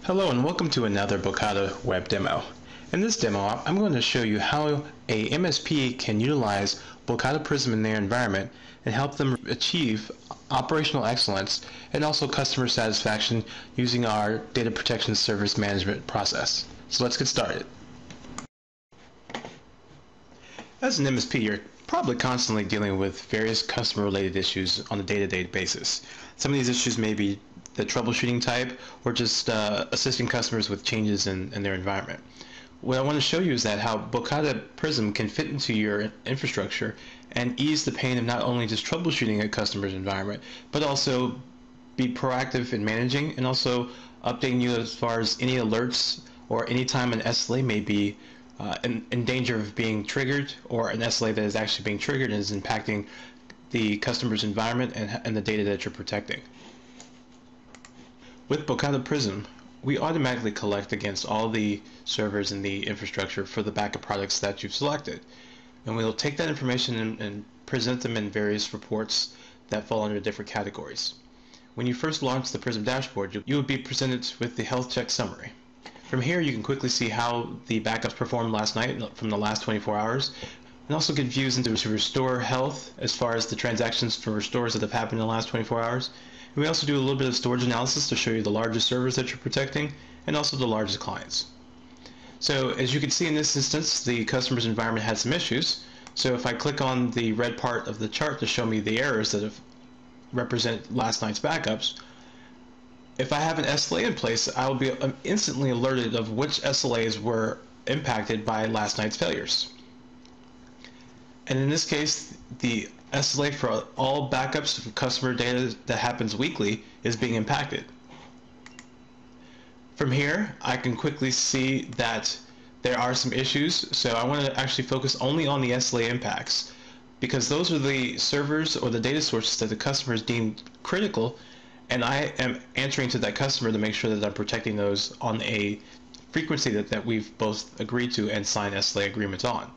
Hello and welcome to another Bocada web demo. In this demo, I'm going to show you how a MSP can utilize Bocada Prism in their environment and help them achieve operational excellence and also customer satisfaction using our data protection service management process. So let's get started. As an MSP, you're probably constantly dealing with various customer-related issues on a day-to-day basis. Some of these issues may be the troubleshooting type, or just assisting customers with changes in their environment. What I want to show you is that how Bocada Prism can fit into your infrastructure and ease the pain of not only just troubleshooting a customer's environment, but also be proactive in managing and also updating you as far as any alerts or any time an SLA may be in danger of being triggered, or an SLA that is actually being triggered and is impacting the customer's environment and the data that you're protecting. With Bocada Prism, we automatically collect against all the servers in the infrastructure for the backup products that you've selected. And we'll take that information and present them in various reports that fall under different categories. When you first launch the Prism dashboard, you will be presented with the health check summary. From here, you can quickly see how the backups performed last night from the last 24 hours, and also get views into to restore health as far as the transactions for restores that have happened in the last 24 hours. And we also do a little bit of storage analysis to show you the largest servers that you're protecting and also the largest clients. So as you can see in this instance, the customer's environment had some issues. So if I click on the red part of the chart to show me the errors that have represent last night's backups, if I have an SLA in place, I will be instantly alerted of which SLAs were impacted by last night's failures. And in this case, the SLA for all backups of customer data that happens weekly is being impacted. From here, I can quickly see that there are some issues, so I want to actually focus only on the SLA impacts, because those are the servers or the data sources that the customer is deemed critical, and I am answering to that customer to make sure that I'm protecting those on a frequency that we've both agreed to and signed SLA agreements on.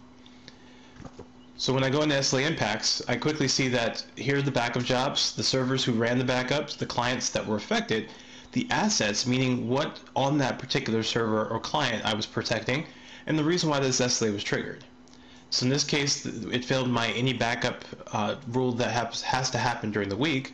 So when I go into SLA impacts, I quickly see that here are the backup jobs, the servers who ran the backups, the clients that were affected, the assets, meaning what on that particular server or client I was protecting, and the reason why this SLA was triggered. So in this case, it failed my any backup rule that has to happen during the week,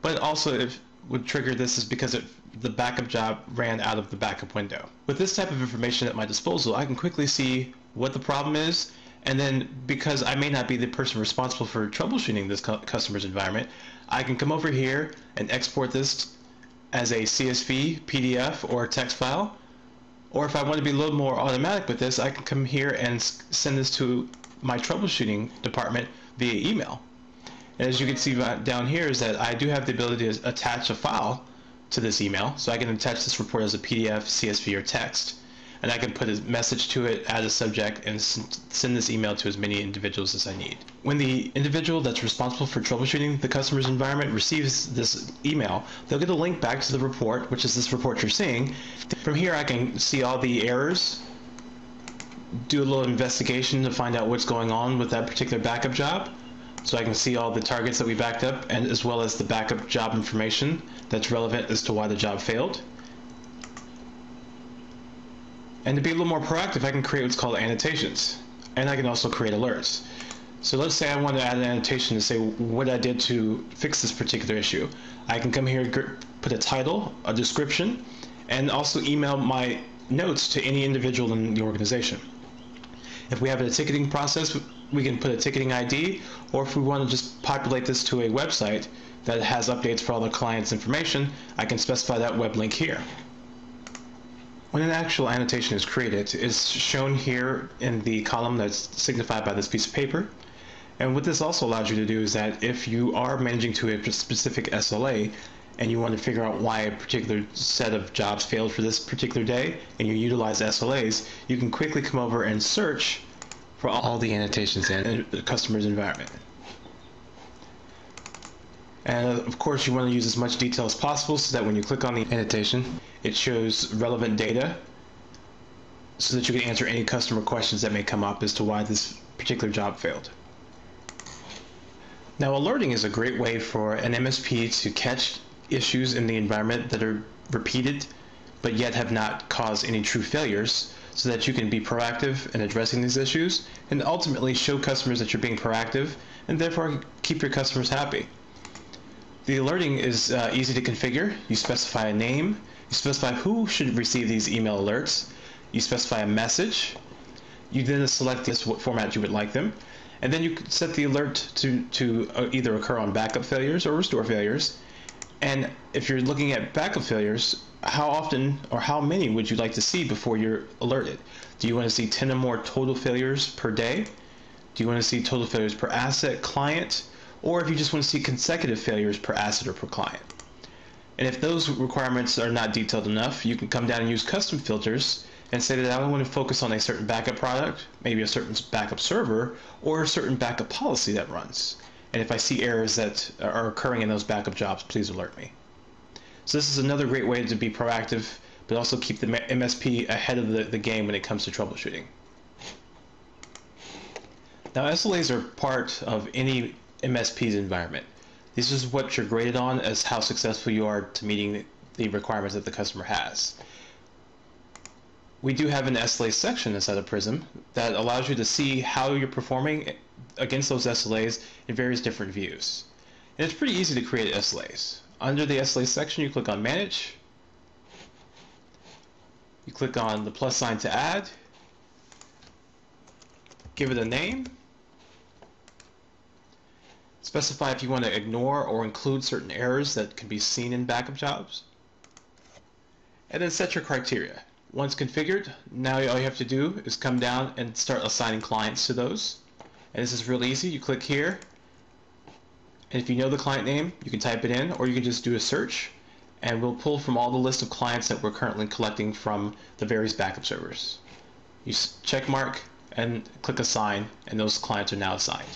but also it would trigger this is because the backup job ran out of the backup window. With this type of information at my disposal, I can quickly see what the problem is. And then, because I may not be the person responsible for troubleshooting this customer's environment, I can come over here and export this as a CSV, PDF, or text file. Or if I want to be a little more automatic with this, I can come here and send this to my troubleshooting department via email. And as you can see down here is that I do have the ability to attach a file to this email. So I can attach this report as a PDF, CSV, or text. And I can put a message to it, add a subject, and send this email to as many individuals as I need. When the individual that's responsible for troubleshooting the customer's environment receives this email, they'll get a link back to the report, which is this report you're seeing. From here, I can see all the errors, do a little investigation to find out what's going on with that particular backup job. So I can see all the targets that we backed up, and as well as the backup job information that's relevant as to why the job failed. And to be a little more proactive, I can create what's called annotations. And I can also create alerts. So let's say I want to add an annotation to say what I did to fix this particular issue. I can come here, put a title, a description, and also email my notes to any individual in the organization. If we have a ticketing process, we can put a ticketing ID, or if we want to just populate this to a website that has updates for all the client's information, I can specify that web link here. When an actual annotation is created, it's shown here in the column that's signified by this piece of paper. And what this also allows you to do is that if you are managing to a specific SLA and you want to figure out why a particular set of jobs failed for this particular day and you utilize SLAs, you can quickly come over and search for all the annotations in the customer's environment. And of course, you want to use as much detail as possible so that when you click on the annotation, it shows relevant data so that you can answer any customer questions that may come up as to why this particular job failed. Now, alerting is a great way for an MSP to catch issues in the environment that are repeated but yet have not caused any true failures, so that you can be proactive in addressing these issues and ultimately show customers that you're being proactive and therefore keep your customers happy. The alerting is easy to configure. You specify a name, you specify who should receive these email alerts, you specify a message, you then select what format you would like them, and then you set the alert to either occur on backup failures or restore failures. And if you're looking at backup failures, how often or how many would you like to see before you're alerted? Do you want to see 10 or more total failures per day? Do you want to see total failures per asset, client? Or if you just want to see consecutive failures per asset or per client? And if those requirements are not detailed enough, you can come down and use custom filters and say that I want to focus on a certain backup product, maybe a certain backup server, or a certain backup policy that runs. And if I see errors that are occurring in those backup jobs, please alert me. So this is another great way to be proactive, but also keep the MSP ahead of the game when it comes to troubleshooting. Now, SLAs are part of any MSP's environment. This is what you're graded on as how successful you are to meeting the requirements that the customer has. We do have an SLA section inside of Prism that allows you to see how you're performing against those SLAs in various different views. And it's pretty easy to create SLAs. Under the SLA section, you click on Manage, you click on the plus sign to add, give it a name, specify if you want to ignore or include certain errors that can be seen in backup jobs, and then set your criteria. Once configured, now all you have to do is come down and start assigning clients to those. And this is really easy. You click here, and if you know the client name, you can type it in, or you can just do a search, and we'll pull from all the list of clients that we're currently collecting from the various backup servers. You check mark and click assign, and those clients are now assigned.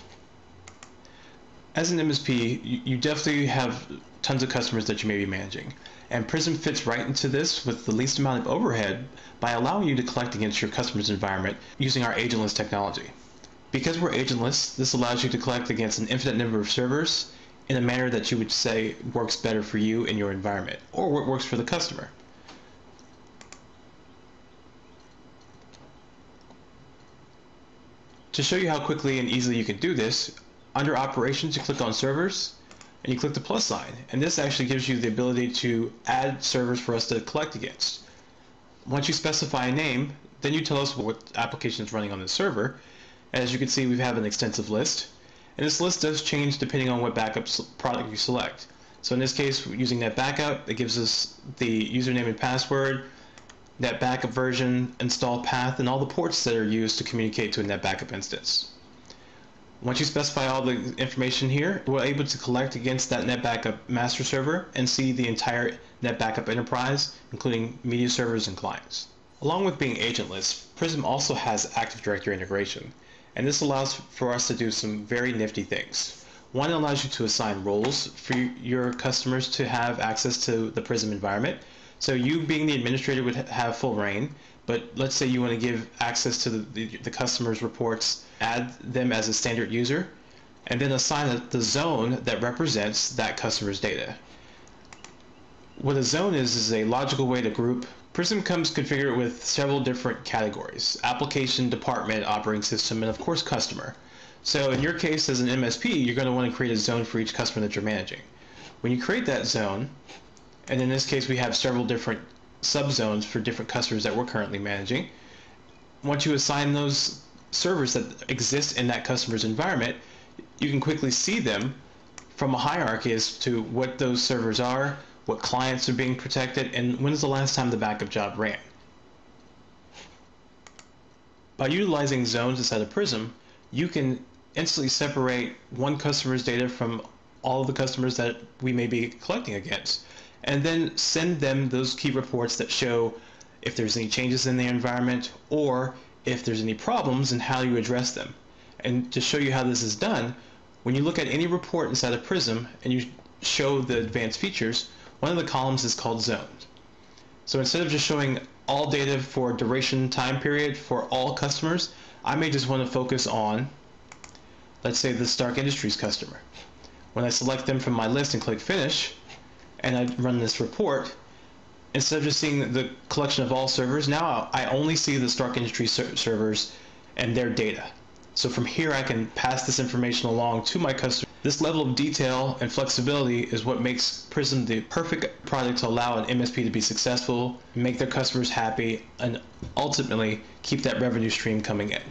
As an MSP, you definitely have tons of customers that you may be managing, and Prism fits right into this with the least amount of overhead by allowing you to collect against your customer's environment using our agentless technology. Because we're agentless, this allows you to collect against an infinite number of servers in a manner that you would say works better for you in your environment, or what works for the customer. To show you how quickly and easily you can do this, under Operations you click on Servers, and you click the plus sign, and this actually gives you the ability to add servers for us to collect against. Once you specify a name, then you tell us what application is running on the server. As you can see, we have an extensive list, and this list does change depending on what backup product you select. So in this case, using NetBackup, it gives us the username and password, NetBackup version, install path, and all the ports that are used to communicate to a NetBackup instance. Once you specify all the information here, we're able to collect against that NetBackup master server and see the entire NetBackup enterprise, including media servers and clients. Along with being agentless, Prism also has Active Directory integration, and this allows for us to do some very nifty things. One, allows you to assign roles for your customers to have access to the Prism environment. So you, being the administrator, would have full reign, but let's say you want to give access to the customer's reports, add them as a standard user, and then assign the zone that represents that customer's data. What a zone is a logical way to group. Prism comes configured with several different categories: application, department, operating system, and of course customer. So in your case as an MSP, you're going to want to create a zone for each customer that you're managing. When you create that zone, and in this case we have several different subzones for different customers that we're currently managing, once you assign those servers that exist in that customer's environment, you can quickly see them from a hierarchy as to what those servers are, what clients are being protected, and when is the last time the backup job ran. By utilizing zones inside of Prism, you can instantly separate one customer's data from all of the customers that we may be collecting against, and then send them those key reports that show if there's any changes in their environment or if there's any problems and how you address them. And to show you how this is done, when you look at any report inside of Prism and you show the advanced features, one of the columns is called zones. So instead of just showing all data for duration time period for all customers, I may just want to focus on, let's say, the Stark Industries customer. When I select them from my list and click Finish, and I run this report, instead of just seeing the collection of all servers, now I only see the Stark Industry servers and their data. So from here I can pass this information along to my customer. This level of detail and flexibility is what makes Prism the perfect product to allow an MSP to be successful, make their customers happy, and ultimately keep that revenue stream coming in.